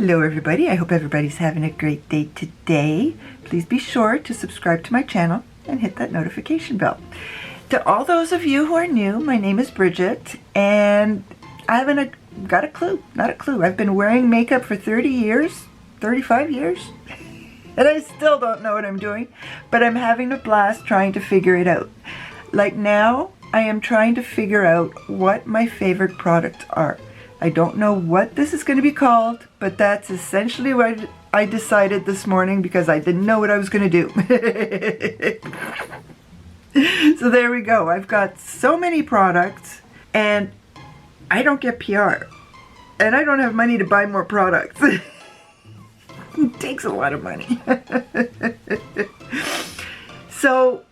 Hello everybody, I hope everybody's having a great day today. Please be sure to subscribe to my channel and hit that notification bell. To all those of you who are new, my name is Bridget and I haven't got a clue, not a clue. I've been wearing makeup for 30 years, 35 years, and I still don't know what I'm doing, but I'm having a blast trying to figure it out. Like now, I am trying to figure out what my favorite products are. I don't know what this is going to be called, but that's essentially what I decided this morning because I didn't know what I was going to do. So there we go. I've got so many products and I don't get PR. And I don't have money to buy more products. It takes a lot of money. So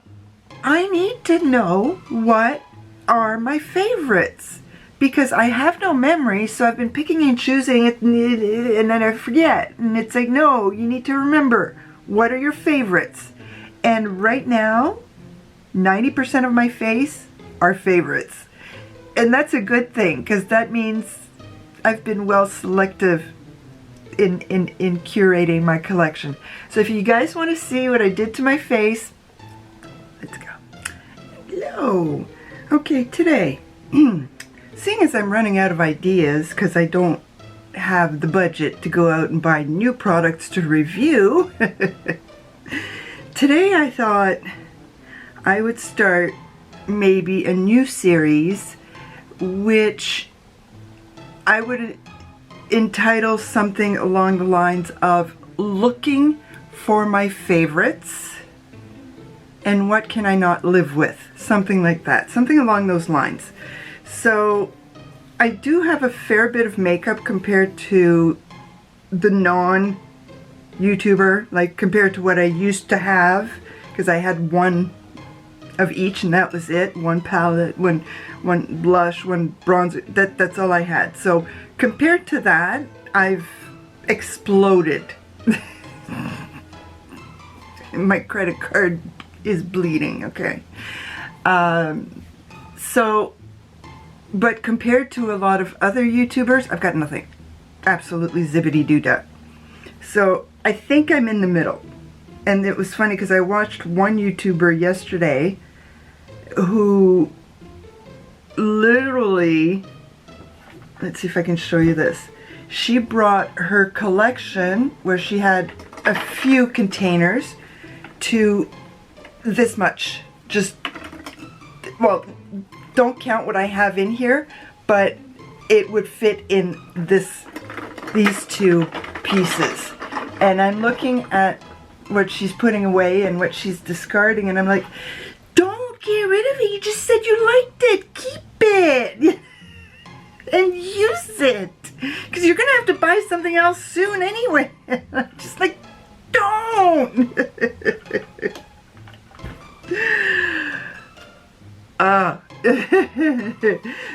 I need to know what are my favorites. Because I have no memory, so I've been picking and choosing it, and then I forget. And it's like, no, you need to remember, what are your favorites? And right now, 90% of my face are favorites. And that's a good thing, because that means I've been well selective in curating my collection. So if you guys want to see what I did to my face, let's go. Hello. Okay, today. Seeing as I'm running out of ideas because I don't have the budget to go out and buy new products to review, today I thought I would start maybe a new series which I would entitle something along the lines of looking for my favorites and what can I not live with, something like that, something along those lines. So I do have a fair bit of makeup compared to the non-YouTuber, like compared to what I used to have, because I had one of each and that was it. One palette, one blush, one bronzer, that's all I had. So compared to that, I've exploded. My credit card is bleeding, okay. But compared to a lot of other YouTubers, I've got nothing. Absolutely zippity-doo-dah. So I think I'm in the middle. And it was funny because I watched one YouTuber yesterday who literally, let's see if I can show you this. She brought her collection where she had a few containers to this much. Just, well, don't count what I have in here, but it would fit in these two pieces. And I'm looking at what she's putting away and what she's discarding, and I'm like, don't get rid of it. You just said you liked it. Keep it and use it, because you're gonna have to buy something else soon anyway. I'm just like, don't.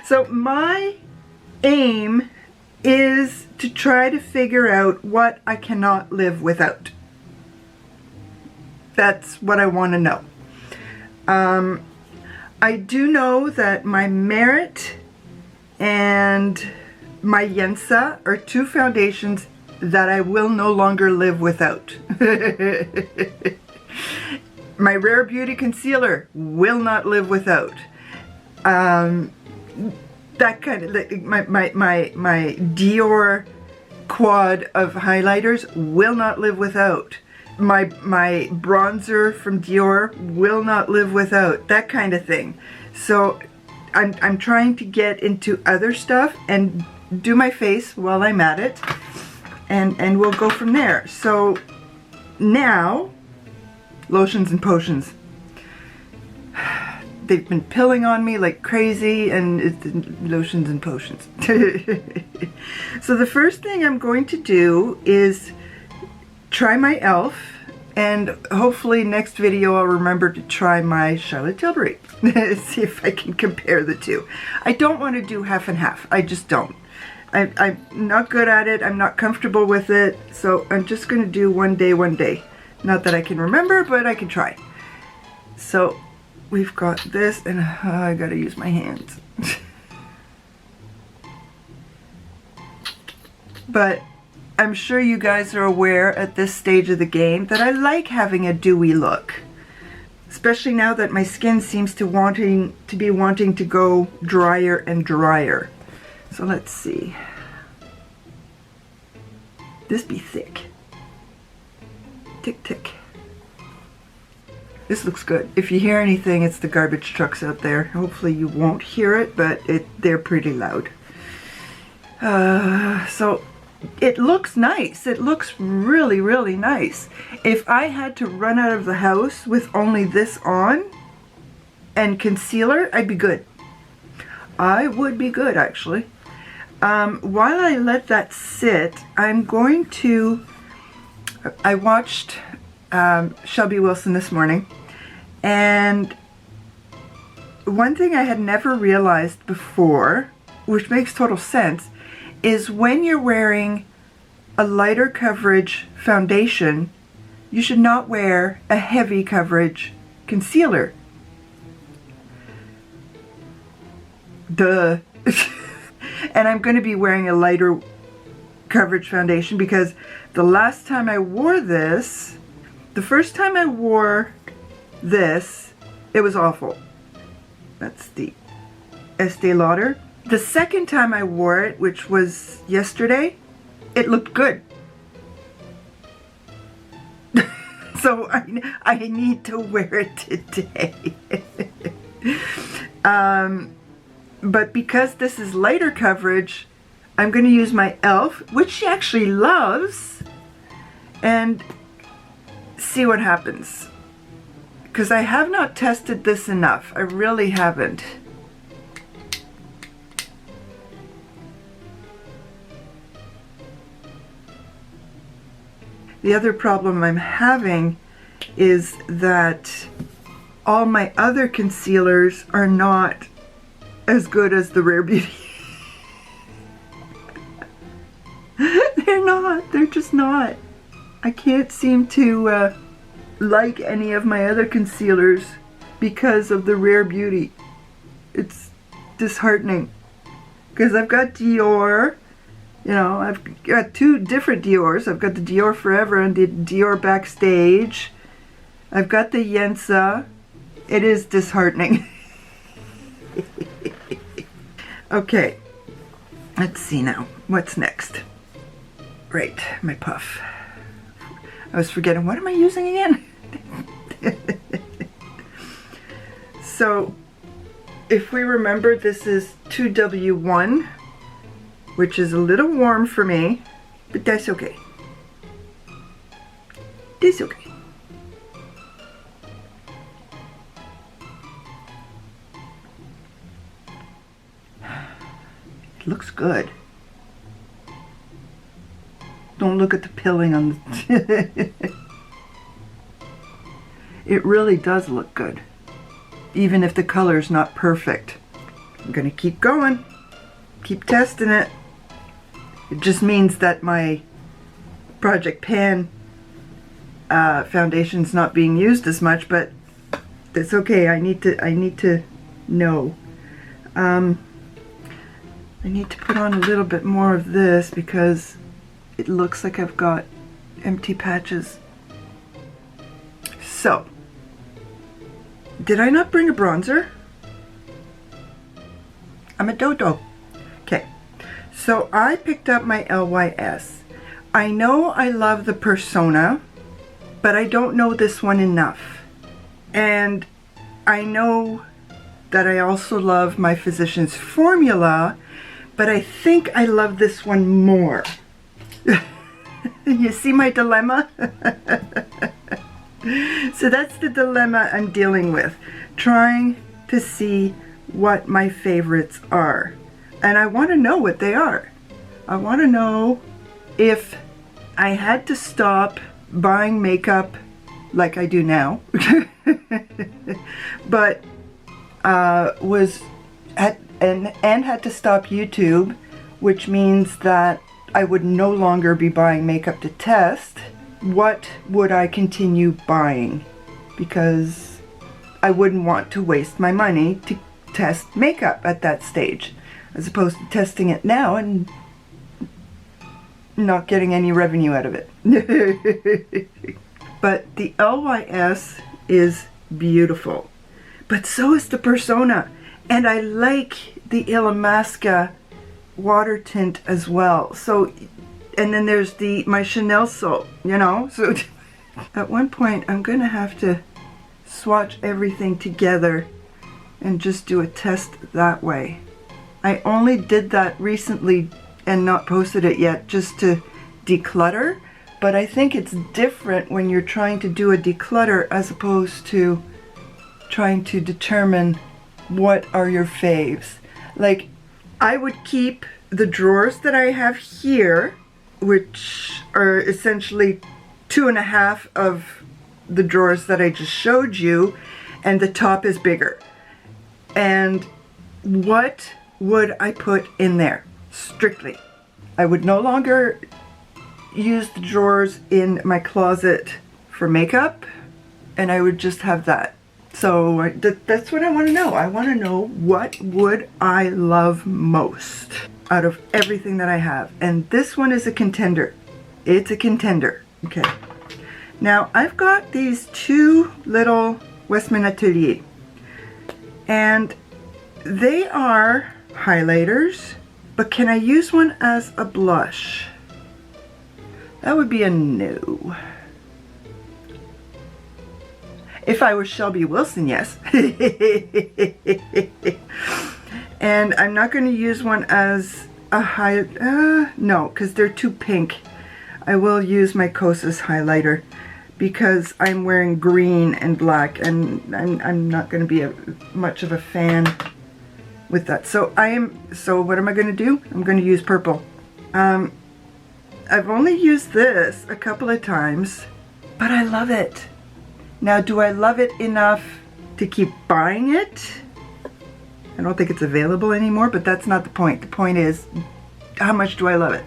So my aim is to try to figure out what I cannot live without. That's what I want to know. I do know that my Merit and my Yensa are two foundations that I will no longer live without. My Rare Beauty concealer will not live without. That kind of, my Dior quad of highlighters will not live without. My bronzer from Dior will not live without. That kind of thing. So I'm trying to get into other stuff and do my face while I'm at it, and we'll go from there. So now, lotions and potions. They've been pilling on me like crazy, and it's lotions and potions. So the first thing I'm going to do is try my e.l.f. and hopefully next video I'll remember to try my Charlotte Tilbury. See if I can compare the two. I don't want to do half and half. I just don't. I'm not good at it. I'm not comfortable with it. So I'm just going to do one day, one day. Not that I can remember, but I can try. So we've got this, and I gotta use my hands. But I'm sure you guys are aware at this stage of the game that I like having a dewy look. Especially now that my skin seems to be wanting to go drier and drier. So let's see. This be thick. Tick tick. This looks good. If you hear anything, it's the garbage trucks out there. Hopefully you won't hear it, but they're pretty loud. So it looks nice. It looks really, really nice. If I had to run out of the house with only this on and concealer, I'd be good. I would be good, actually. While I let that sit, I'm going to... I watched Shelby Wilson this morning, and one thing I had never realized before, which makes total sense, is when you're wearing a lighter coverage foundation, you should not wear a heavy coverage concealer. Duh. And I'm going to be wearing a lighter coverage foundation because the last time I wore this, the first time I wore this, it was awful. That's the Estee Lauder. The second time I wore it, which was yesterday, it looked good. So I need to wear it today. But because this is lighter coverage, I'm going to use my e.l.f., which she actually loves, and see what happens. Because I have not tested this enough. I really haven't. The other problem I'm having is that all my other concealers are not as good as the Rare Beauty. They're not. They're just not. I can't seem to like any of my other concealers because of the Rare Beauty. It's disheartening. Because I've got Dior. You know, I've got two different Diors. I've got the Dior Forever and the Dior Backstage. I've got the Yensa. It is disheartening. Okay, let's see now. What's next? Right, my puff. I was forgetting, what am I using again? So, if we remember, this is 2W1. Which is a little warm for me, but that's okay. That's okay. It looks good. Don't look at the pilling on the... It really does look good. Even if the color's not perfect. I'm gonna keep going. Keep testing it. It just means that my Project Pan foundation's not being used as much, but that's okay. I need to know. I need to put on a little bit more of this because it looks like I've got empty patches. So, did I not bring a bronzer? I'm a dodo. Okay. So I picked up my LYS. I know I love the Persona, but I don't know this one enough. And I know that I also love my Physicians Formula, but I think I love this one more. You see my dilemma? So that's the dilemma I'm dealing with. Trying to see what my favorites are. And I want to know what they are. I want to know if I had to stop buying makeup like I do now, but had to stop YouTube, which means that I would no longer be buying makeup to test. What would I continue buying? Because I wouldn't want to waste my money to test makeup at that stage, as opposed to testing it now and not getting any revenue out of it. But the LYS is beautiful. But so is the Persona. And I like the Illamasqua water tint as well. So, and then there's my Chanel soap, you know? So at one point I'm gonna have to swatch everything together and just do a test that way. I only did that recently and not posted it yet, just to declutter. But I think it's different when you're trying to do a declutter as opposed to trying to determine what are your faves. Like, I would keep the drawers that I have here, which are essentially 2.5 of the drawers that I just showed you, and the top is bigger. And what would I put in there? Strictly, I would no longer use the drawers in my closet for makeup, and I would just have that. So that's what I want to know. I want to know what would I love most out of everything that I have. And this one is a contender. It's a contender. Okay. Now I've got these two little Westman Atelier, and they are highlighters, but can I use one as a blush? That would be a no. If I was Shelby Wilson, yes. And I'm not going to use one as a no, because they're too pink. I will use my Kosas highlighter because I'm wearing green and black, and I'm not going to be much of a fan with that. So what am I going to do? I'm going to use purple. I've only used this a couple of times, but I love it. Now, do I love it enough to keep buying it? I don't think it's available anymore, but that's not the point. The point is, how much do I love it?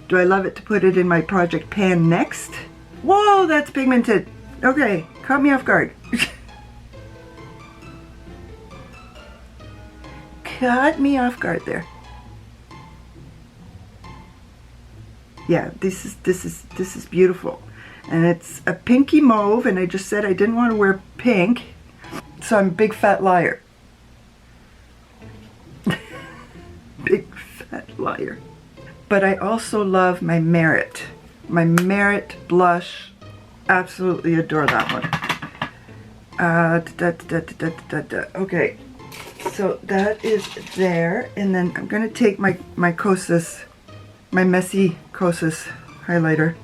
Do I love it to put it in my project pan next? Whoa, that's pigmented. Okay, caught me off guard. Caught me off guard there. Yeah, this is beautiful. And it's a pinky mauve, and I just said I didn't want to wear pink, so I'm a big fat liar. Big fat liar. But I also love my Merit. My Merit blush. Absolutely adore that one. Okay, so that is there, and then I'm going to take my Kosas, my messy Kosas highlighter.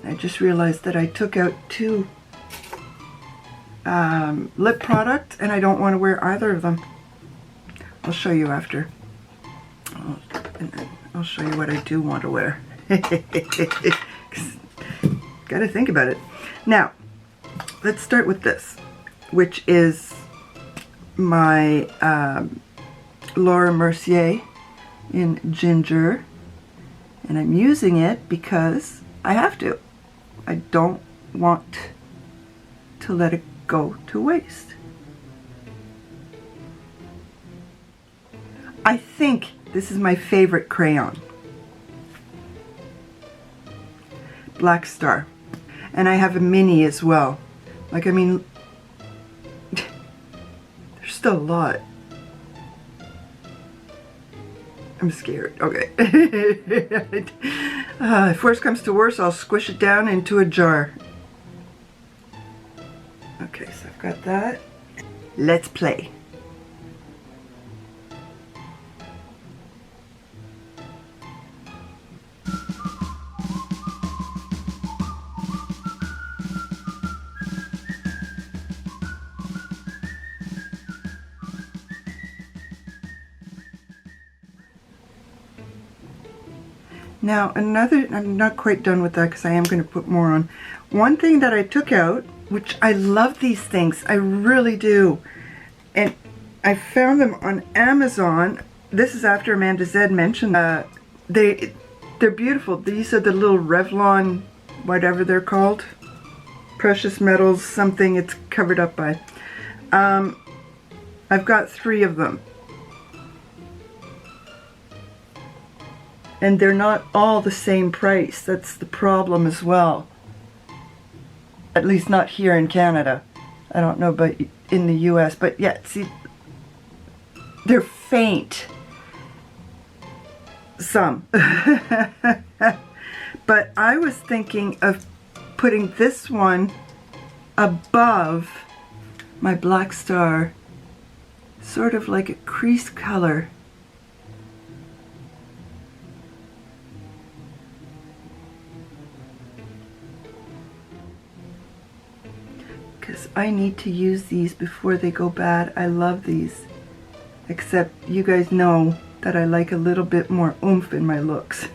I just realized that I took out two lip products, and I don't want to wear either of them. I'll show you after. And then I'll show you what I do want to wear. Gotta think about it. Now, let's start with this, which is my Laura Mercier in Ginger. And I'm using it because I have to. I don't want to let it go to waste. I think this is my favorite crayon. Black Star. And I have a mini as well. Like, I mean, there's still a lot. I'm scared. Okay. If worse comes to worse, I'll squish it down into a jar. Okay, so I've got that. Let's play. Now another, I'm not quite done with that because I am going to put more on. One thing that I took out, which I love these things, I really do, and I found them on Amazon. This is after Amanda Zed mentioned they're beautiful. These are the little Revlon, whatever they're called, precious metals something it's covered up by. I've got 3 of them. And they're not all the same price. That's the problem as well. At least not here in Canada. I don't know about in the US, but yeah, see, they're faint. Some. But I was thinking of putting this one above my Black Star, sort of like a crease color. Because I need to use these before they go bad. I love these. Except you guys know that I like a little bit more oomph in my looks.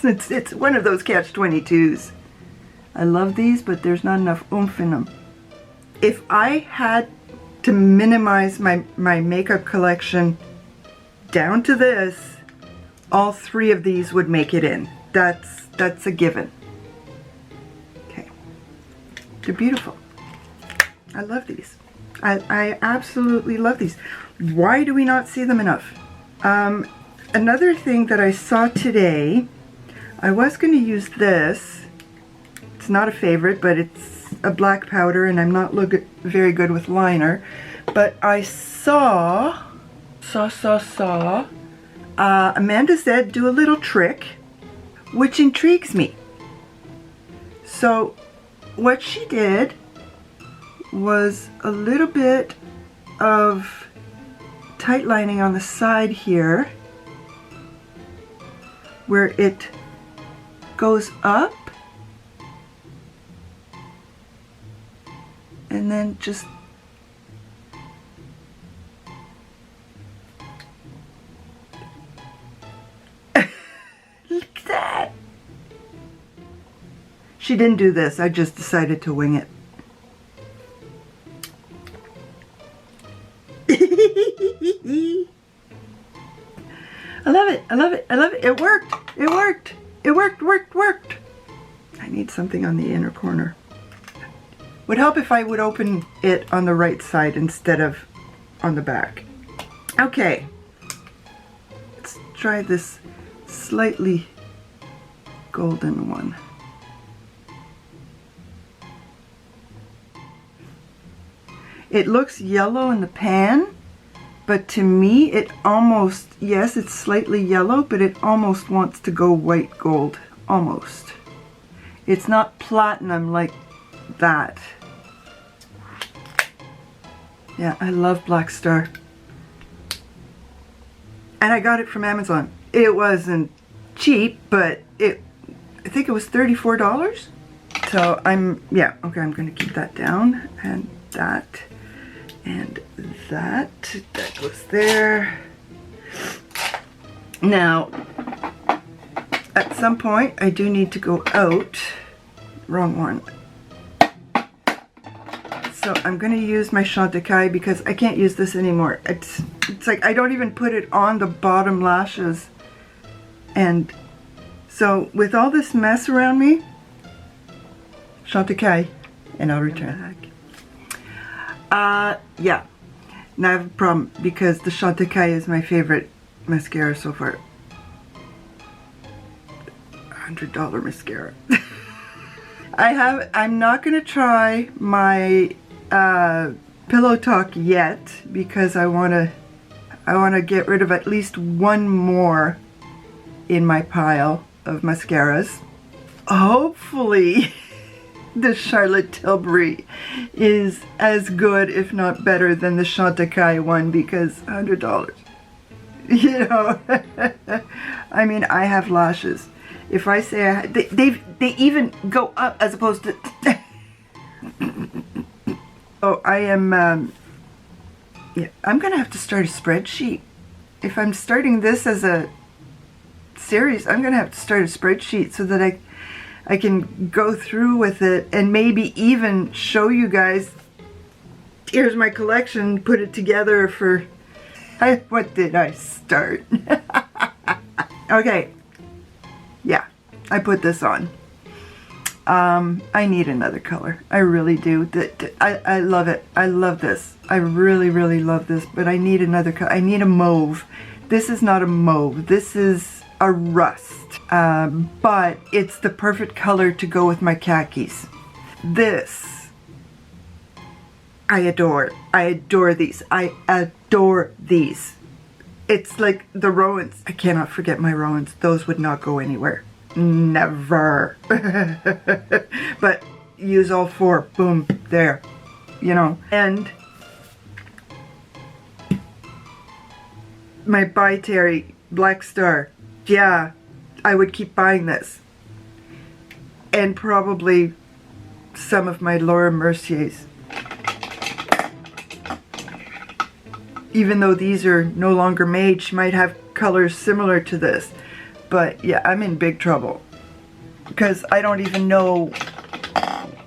It's one of those catch-22s. I love these, but there's not enough oomph in them. If I had to minimize my makeup collection down to this, all 3 of these would make it in. That's a given. Okay. They're beautiful. I love these. I absolutely love these. Why do we not see them enough? Another thing that I saw today, I was going to use this. It's not a favorite, but it's a black powder, and I'm not very good with liner. But I saw Amanda said do a little trick, which intrigues me. So what she did was a little bit of tight lining on the side here, where it goes up and then just look at that. She didn't do this. I just decided to wing it. I love it. I love it. I love it. It worked. It worked. It worked. I need something on the inner corner. Would help if I would open it on the right side instead of on the back. Okay. Let's try this slightly golden one. It looks yellow in the pan, but to me it almost, yes, it's slightly yellow, but it almost wants to go white gold. Almost. It's not platinum like that. Yeah, I love Black Star. And I got it from Amazon. It wasn't cheap, but I think it was $34. So yeah, okay, I'm gonna keep that down, and that, and that goes there. Now, at some point, I do need to go out. Wrong one. So I'm going to use my chantecaille because I can't use this anymore. It's like I don't even put it on the bottom lashes. And so with all this mess around me, chantecaille, and I'll return. Yeah. Now I have a problem because the chantecaille is my favorite mascara so far. $100 mascara. I'm not going to try my Pillow Talk yet because I want to get rid of at least one more in my pile of mascaras. Hopefully the Charlotte Tilbury is as good, if not better, than the Chantecaille one, because $100. You know, I mean, I have lashes. If I say they even go up as opposed to. Oh, I am. Yeah, I'm gonna have to start a spreadsheet. If I'm starting this as a series, I'm gonna have to start a spreadsheet so that I can go through with it and maybe even show you guys. Here's my collection. Put it together for. What did I start? Okay. Yeah, I put this on. I need another color. I really do. I love it. I love this. I really, really love this, but I need another color. I need a mauve. This is not a mauve. This is a rust, but it's the perfect color to go with my khakis. This, I adore. I adore these. I adore these. It's like the Rowans. I cannot forget my Rowans. Those would not go anywhere. Never. But use all four. Boom. There. You know. And my By Terry Black Star. Yeah. I would keep buying this. And probably some of my Laura Mercier's. Even though these are no longer made, she might have colors similar to this. But yeah, I'm in big trouble. Because I don't even know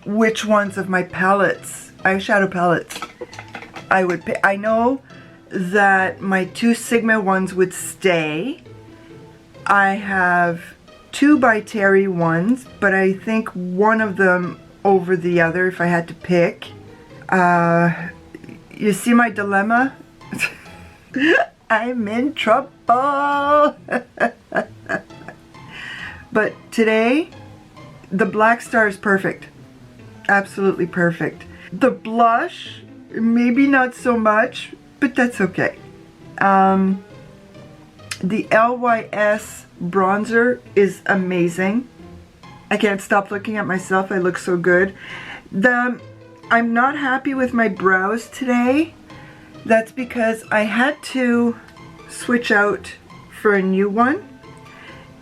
which ones of my palettes, eyeshadow palettes, I would pick. I know that my two Sigma ones would stay. I have two By Terry ones, but I think one of them over the other if I had to pick. You see my dilemma? I'm in trouble. But today, the Black Star is perfect. Absolutely perfect. The blush, maybe not so much, but that's okay. The LYS bronzer is amazing. I can't stop looking at myself. I look so good. I'm not happy with my brows today. That's because I had to switch out for a new one,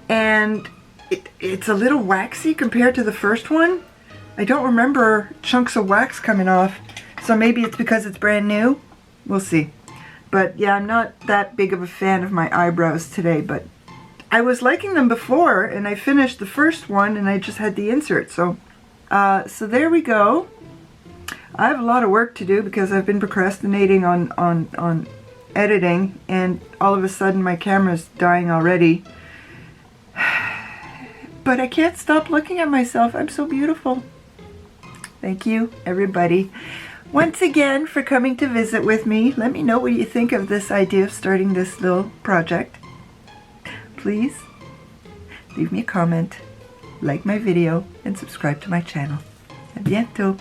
and it's a little waxy compared to the first one. I don't remember chunks of wax coming off, so maybe it's because it's brand new. We'll see. But yeah, I'm not that big of a fan of my eyebrows today, but I was liking them before, and I finished the first one, and I just had the insert, so there we go. I have a lot of work to do because I've been procrastinating on editing, and all of a sudden my camera's dying already. But I can't stop looking at myself. I'm so beautiful. Thank you, everybody, once again for coming to visit with me. Let me know what you think of this idea of starting this little project. Please leave me a comment, like my video, and subscribe to my channel. A bientôt.